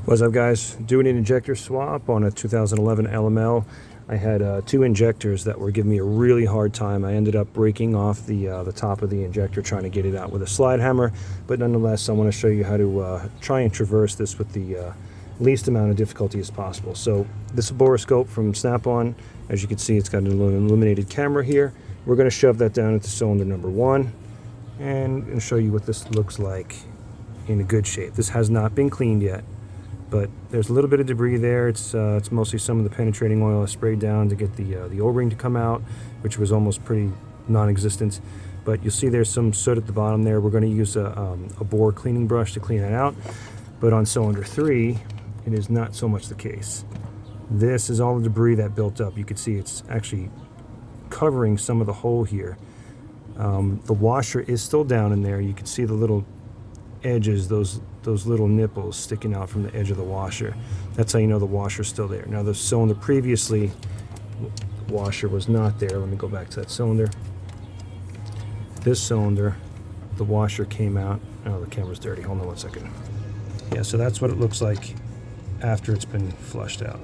What's up, guys? Doing an injector swap on a 2011 LML. I had two injectors that were giving me a really hard time. I ended up breaking off the top of the injector trying to get it out with a slide hammer, but nonetheless I want to show you how to try and traverse this with the least amount of difficulty as possible. So this is a borescope from Snap-on. As you can see, it's got an illuminated camera here. We're going to shove that down into cylinder number 1 and show you what this looks like in a good shape. This has not been cleaned yet, but there's a little bit of debris there. It's mostly some of the penetrating oil I sprayed down to get the O-ring to come out, which was almost pretty non-existent. But you'll see there's some soot at the bottom there. We're going to use a bore cleaning brush to clean that out. But on cylinder 3, it is not so much the case. This is all the debris that built up. You can see it's actually covering some of the hole here. The washer is still down in there. You can see the little edges, those little nipples sticking out from the edge of the washer. That's how you know the washer's still there. Now the cylinder previously, the washer was not there. Let me go back to that cylinder. This cylinder, the washer came out. Oh, the camera's dirty. Hold on one second. Yeah, so that's what it looks like after it's been flushed out.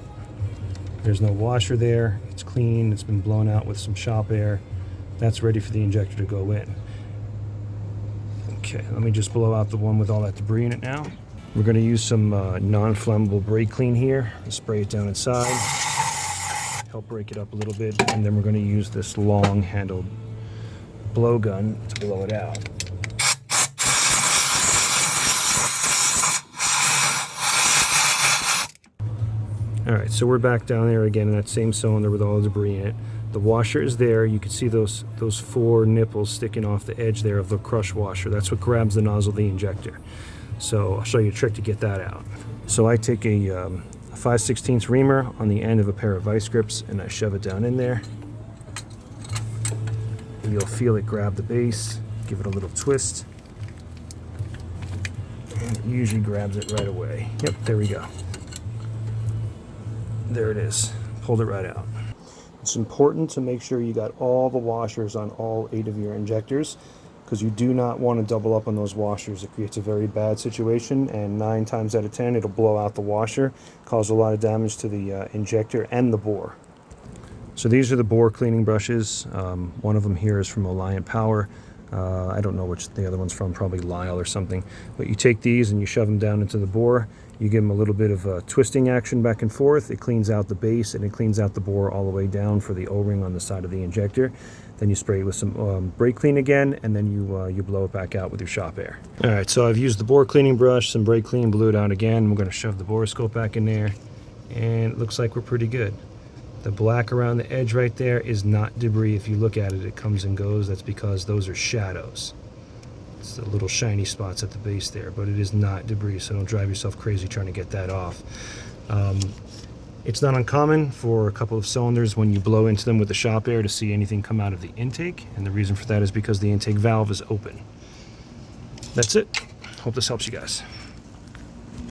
There's no washer there. It's clean. It's been blown out with some shop air. That's ready for the injector to go in. Okay, let me just blow out the one with all that debris in it now. We're going to use some non-flammable brake clean here. Spray it down inside, help break it up a little bit, and then we're going to use this long-handled blowgun to blow it out. Alright, so we're back down there again in that same cylinder with all the debris in it. The washer is there. You can see those 4 nipples sticking off the edge there of the crush washer. That's what grabs the nozzle of the injector. So I'll show you a trick to get that out. So I take a 5/16 reamer on the end of a pair of vice grips and I shove it down in there. And you'll feel it grab the base, give it a little twist, and it usually grabs it right away. Yep, there we go. There it is. Pulled it right out. It's important to make sure you got all the washers on all 8 of your injectors, because you do not want to double up on those washers. It creates a very bad situation, and 9 times out of 10 it'll blow out the washer, cause a lot of damage to the injector and the bore. So these are the bore cleaning brushes. One of them here is from Alliant Power. I don't know which the other one's from, probably Lyle or something. But you take these and you shove them down into the bore. You give them a little bit of twisting action back and forth. It cleans out the base and it cleans out the bore all the way down for the O-ring on the side of the injector. Then you spray it with some brake clean again, and then you blow it back out with your shop air. All right, so I've used the bore cleaning brush, some brake clean, blew it out again. We're going to shove the borescope back in there, and it looks like we're pretty good. The black around the edge right there is not debris. If you look at it, it comes and goes. That's because those are shadows. It's the little shiny spots at the base there, but it is not debris, so don't drive yourself crazy trying to get that off. It's not uncommon for a couple of cylinders when you blow into them with the shop air to see anything come out of the intake, and the reason for that is because the intake valve is open. That's it. Hope this helps you guys.